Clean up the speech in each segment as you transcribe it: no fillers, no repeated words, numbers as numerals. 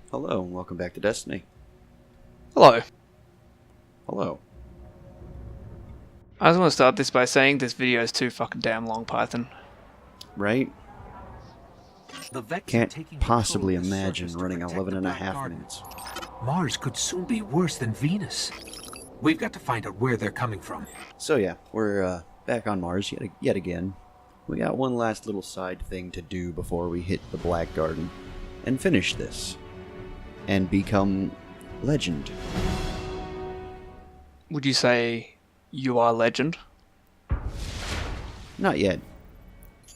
Hello, and welcome back to Destiny. Hello. Hello. I just want to start this by saying this video is too fucking damn long, Python. Right? The Vex are Can't taking possibly control of the imagine surface to running protect 11 the and a Black half Garden. minutes. Mars could soon be worse than Venus. We've got to find out where they're coming from. So yeah, we're back on Mars yet again. We got one last little side thing to do before we hit the Black Garden and finish this and become legend. Would you say you are legend? Not yet.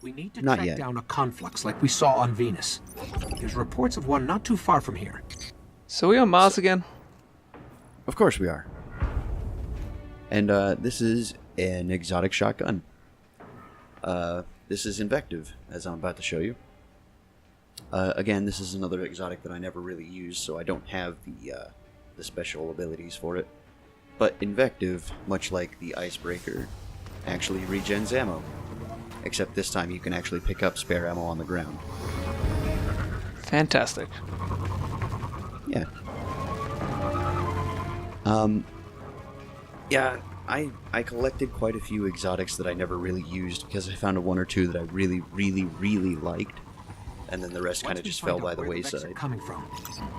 We need to Not track yet. down a conflux like we saw on Venus. There's reports of one not too far from here. So we on Mars again? Of course we are. And this is an exotic shotgun. This is Invective, as I'm about to show you. Again, this is another exotic that I never really used, so I don't have the special abilities for it. But Invective, much like the Icebreaker, actually regens ammo. Except this time you can actually pick up spare ammo on the ground. Fantastic. Yeah. Yeah, I collected quite a few exotics that I never really used because I found one or two that I really liked, and then the rest kind of just fell by the wayside. Coming from,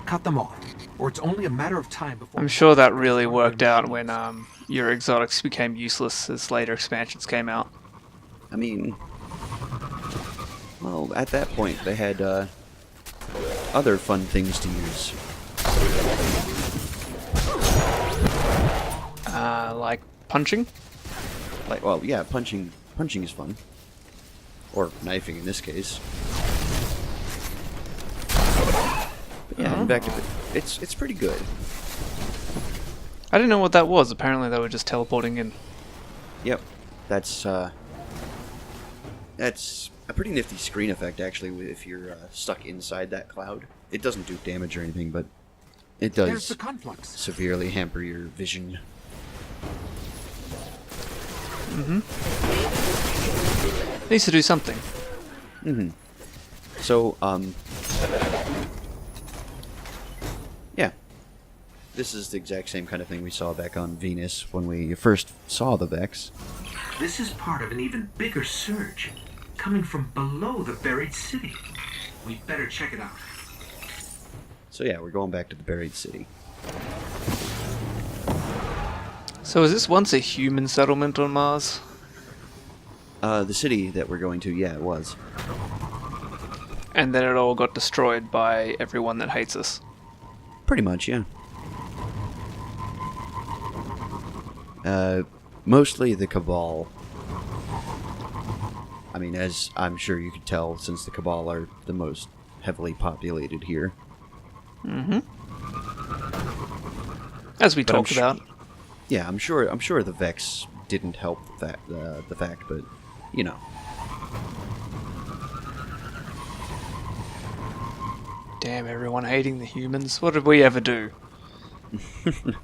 cut them off, or it's only a matter of time before. I'm sure that really worked out when your exotics became useless as later expansions came out. I mean, well, at that point they had other fun things to use. Like punching? Like, well, yeah, punching is fun, or knifing in this case. But yeah, Invective, it's pretty good. I didn't know what that was. Apparently they were just teleporting in. Yep, that's a pretty nifty screen effect, actually, if you're stuck inside that cloud. It doesn't do damage or anything, but it There's the does conflux. severely hamper your vision. Needs to do something. So, yeah. This is the exact same kind of thing we saw back on Venus when we first saw the Vex. This is part of an even bigger surge, coming from below the buried city. We'd better check it out. So yeah, we're going back to the buried city. So is this once a human settlement on Mars? The city that we're going to, yeah, it was. And then it all got destroyed by everyone that hates us. Pretty much, yeah. Mostly the Cabal. I mean, as I'm sure you could tell, since the Cabal are the most heavily populated here. As we But I'm talked about. Yeah, I'm sure the Vex didn't help the fact, but you know. Damn, everyone hating the humans. What did we ever do?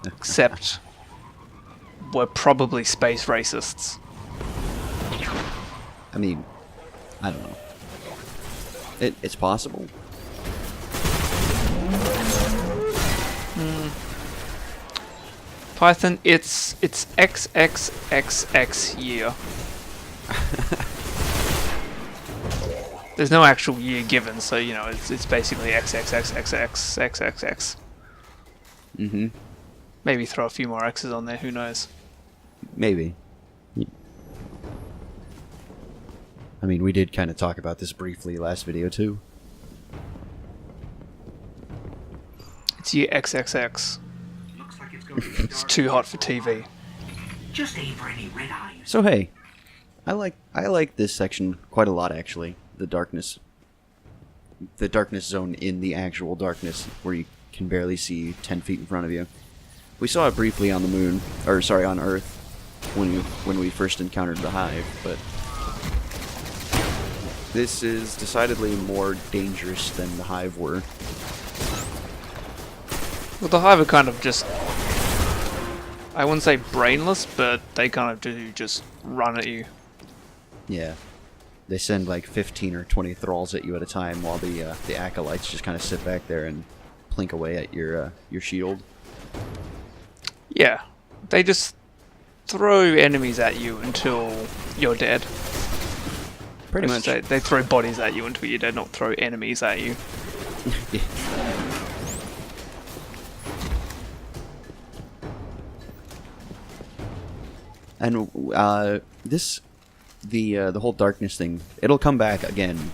Except we're probably space racists. I mean, I don't know. It's possible. Python, it's XXXX year. There's no actual year given, so you know it's basically XXXXXXXX. Maybe throw a few more X's on there. Who knows? Maybe. I mean, we did kind of talk about this briefly last video too. It's year XXX. Looks like it's going to be It's too hot for TV. Just aim for any red eyes. So hey, I like this section quite a lot, actually. The darkness zone in the actual darkness, where you can barely see 10 feet in front of you. We saw it briefly on the moon, or sorry, on Earth, when we first encountered the Hive, but this is decidedly more dangerous than the Hive were. Well, the Hive are kind of just, I wouldn't say brainless, but they kind of do just run at you. Yeah. They send like 15 or 20 thralls at you at a time while the acolytes just kind of sit back there and plink away at your shield. Yeah, they just throw enemies at you until you're dead. Pretty much. They throw bodies at you until you're dead, not throw enemies at you. Yeah. And the whole darkness thing, it'll come back again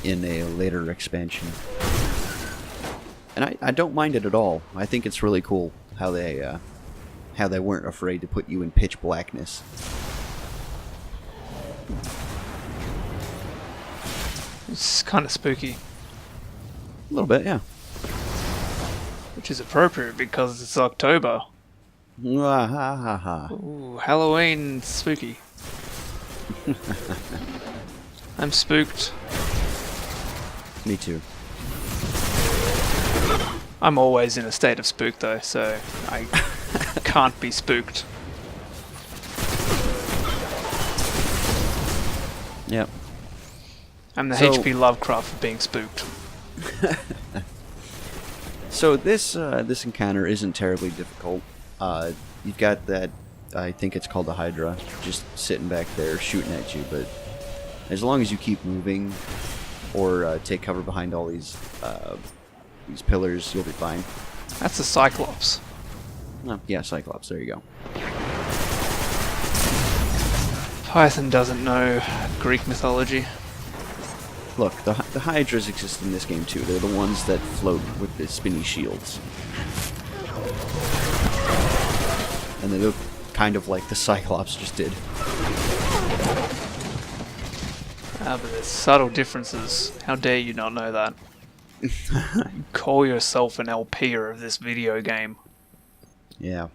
in a later expansion. And I don't mind it at all. I think it's really cool how they weren't afraid to put you in pitch blackness. It's kind of spooky. A little bit, yeah. Which is appropriate because it's October. Ha ha ha. Ooh, Halloween spooky. I'm spooked. Me too. I'm always in a state of spook though, so I can't be spooked. Yep. I'm the So- HP Lovecraft of being spooked. So this encounter isn't terribly difficult. You've got that, I think it's called the Hydra, just sitting back there shooting at you. But as long as you keep moving, or take cover behind all these pillars, you'll be fine. That's a Cyclops. Oh, yeah, Cyclops. There you go. Python doesn't know Greek mythology. Look, the Hydras exist in this game too. They're the ones that float with the spinny shields. And they look kind of like the Cyclops just did. Ah, but there's subtle differences. How dare you not know that? You call yourself an LPer of this video game. Yeah.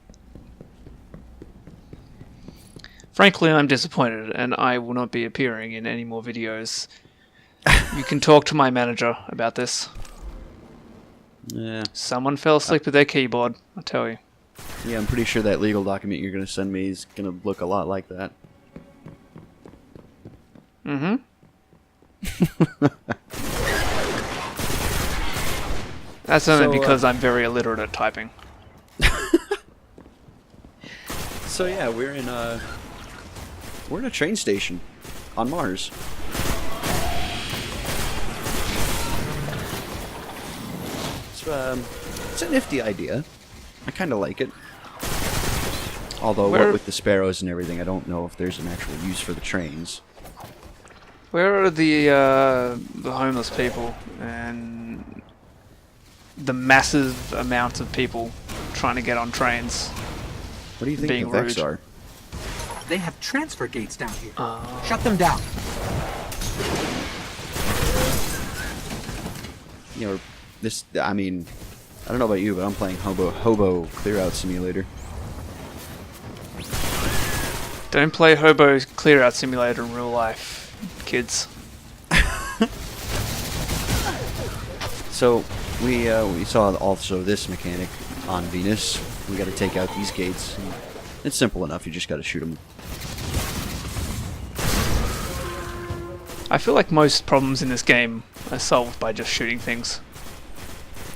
Frankly, I'm disappointed, and I will not be appearing in any more videos. You can talk to my manager about this. Yeah. Someone fell asleep with their keyboard, I tell you. Yeah, I'm pretty sure that legal document you're going to send me is going to look a lot like that. Mm-hmm. That's only So, because I'm very illiterate at typing. So yeah, we're in a train station on Mars. It's a nifty idea. I kind of like it. Although, what with the sparrows and everything, I don't know if there's an actual use for the trains. Where are the homeless people and the massive amounts of people trying to get on trains? What do you think Being the Vex rude. are? They have transfer gates down here. Shut them down. You know, this. I mean, I don't know about you, but I'm playing Hobo Clear Out Simulator. Don't play Hobo Clear Out Simulator in real life, kids. So we saw also this mechanic on Venus. We got to take out these gates. It's simple enough. You just got to shoot them. I feel like most problems in this game are solved by just shooting things.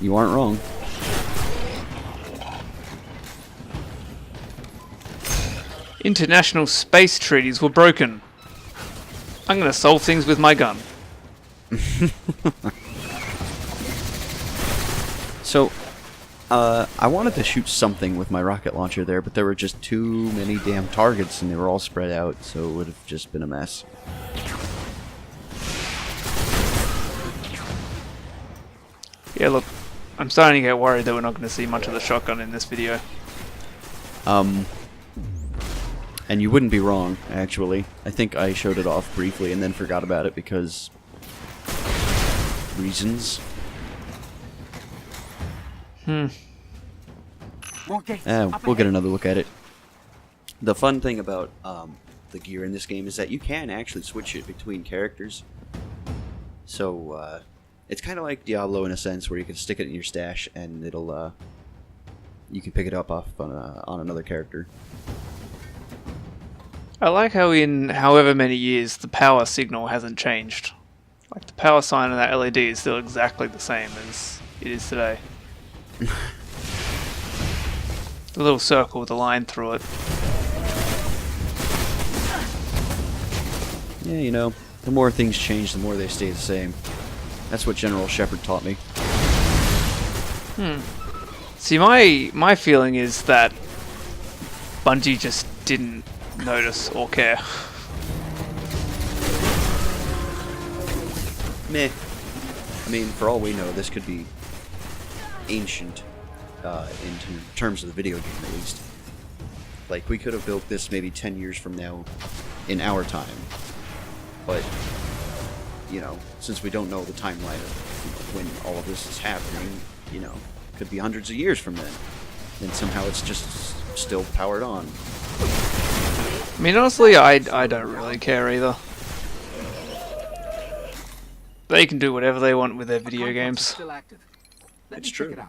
You aren't wrong. International space treaties were broken. I'm gonna solve things with my gun. So, I wanted to shoot something with my rocket launcher there, but there were just too many damn targets, and they were all spread out, so it would have just been a mess. Yeah, look, I'm starting to get worried that we're not going to see much of the shotgun in this video. And you wouldn't be wrong, actually. I think I showed it off briefly and then forgot about it because... reasons. More gates. We'll get another look at it. The fun thing about the gear in this game is that you can actually switch it between characters. So, it's kind of like Diablo in a sense, where you can stick it in your stash and it'll, you can pick it up off on another character. I like how in however many years the power signal hasn't changed. Like the power sign on that LED is still exactly the same as it is today. The little circle with a line through it. Yeah, you know, the more things change, the more they stay the same. That's what General Shepard taught me. See, my feeling is that Bungie just didn't notice or care. Meh. I mean, for all we know, this could be ancient, in terms of the video game, at least. Like, we could have built this maybe 10 years from now, in our time. But, you know, since we don't know the timeline of when all of this is happening, you know, could be hundreds of years from then. And somehow it's just still powered on. I mean, honestly, I don't really care either. They can do whatever they want with their video games. Still active. Let It's me true. check it out.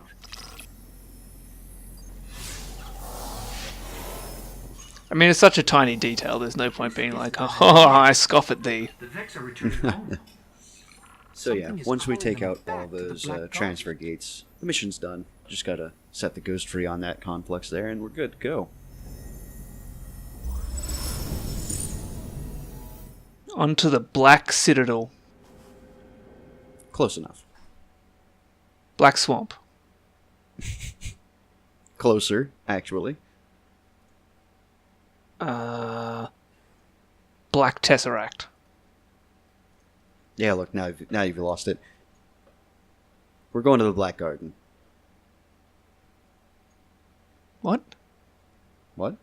I mean, it's such a tiny detail, there's no point being like, oh, I scoff at thee. The Vex are returning home. So yeah, Something is once we calling take them out back all to the those Black transfer gates, the mission's done. Just gotta set the ghost free on that complex there, and we're good to go. Onto the Black Citadel. Close enough. Black Swamp. Closer, actually. Black Tesseract. Yeah, look, now you've lost it. We're going to the Black Garden. What? What?